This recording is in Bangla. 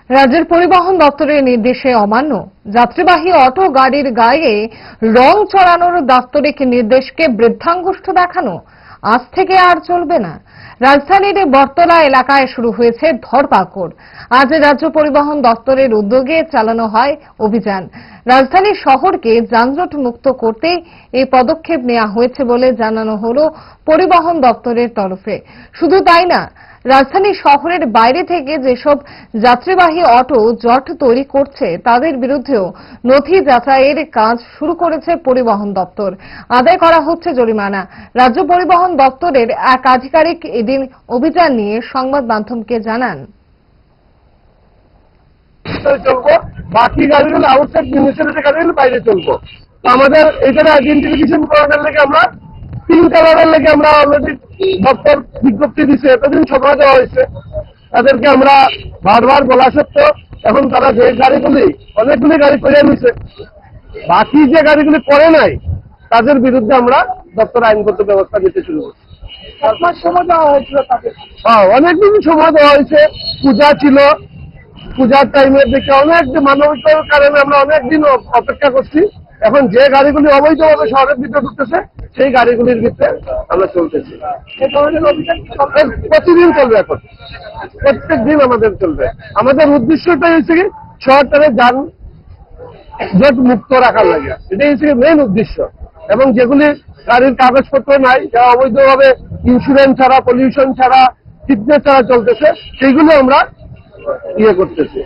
রাজ্যের পরিবহন দপ্তরের নির্দেশে অমান্য, যাত্রীবাহী অটো গাড়ির গায়ে রং চড়ানোর দাপ্তরিক নির্দেশকে বৃদ্ধাঙ্গুষ্ঠ দেখানো আজ থেকে আর চলবে না। রাজধানীর বটতলা এলাকায় শুরু হয়েছে ধরপাকড়। আজ রাজ্য পরিবহন দপ্তরের উদ্যোগে চালানো হয় অভিযান। রাজধানী শহরকে যানজট মুক্ত করতে এই পদক্ষেপ নেওয়া হয়েছে বলে জানানো হলো পরিবহন দপ্তরের তরফে। শুধু তাই না, রাজধানী শহরের বাইরে থেকে যেসব যাত্রীবাহী অটো জট তৈরি করছে তাদের বিরুদ্ধেও নথি যাচাইয়ের কাজ শুরু করেছে পরিবহন দপ্তর। আদায় করা হচ্ছে জরিমানা। রাজ্য পরিবহন দপ্তরের এক আধিকারিক এদিন অভিযান নিয়ে সংবাদ মাধ্যমকে জানান, বাকি গাড়িগুলো আউটসাইড মিউনিসিপ্যালিটি গাড়িগুলো বাইরে চলবো। আমাদের এখানে আইডেন্টিফিকেশন করানোর লেগে আমরা পিঙ্ক কালারের লেগে আমরা অলরেডি দপ্তর বিজ্ঞপ্তি দিচ্ছে, এতদিন সময় দেওয়া হয়েছে তাদেরকে। আমরা বারবার বলা সত্ত্বেও এখন তারা যে গাড়িগুলি অনেকগুলি গাড়ি করে নিছে, বাকি যে গাড়িগুলি করে নাই তাদের বিরুদ্ধে আমরা দপ্তর আইনগত ব্যবস্থা নিতে শুরু করছি। সময় দেওয়া হয়েছিল তাদের, অনেকদিন সময় দেওয়া হয়েছে। পূজা ছিল, পূজার টাইমের দিকে অনেক মানবিকতার কারণে আমরা অনেকদিন অপেক্ষা করছি। এখন যে গাড়িগুলি অবৈধভাবে শহরের ভিতরে ঢুকতেছে সেই গাড়িগুলির ভিতরে আমরা চলতেছি। প্রতিদিন চলবে, এখন প্রত্যেক দিন আমাদের চলবে। আমাদের উদ্দেশ্যটাই হচ্ছে কি শহরটাকে যানজট মুক্ত রাখার লাগে, এটাই হচ্ছে মেইন উদ্দেশ্য। এবং যেগুলি গাড়ির কাগজপত্র নাই, যারা অবৈধভাবে ইন্স্যুরেন্স ছাড়া, পলিউশন ছাড়া, ফিটনেস ছাড়া চলতেছে, সেইগুলো আমরা করতেছি।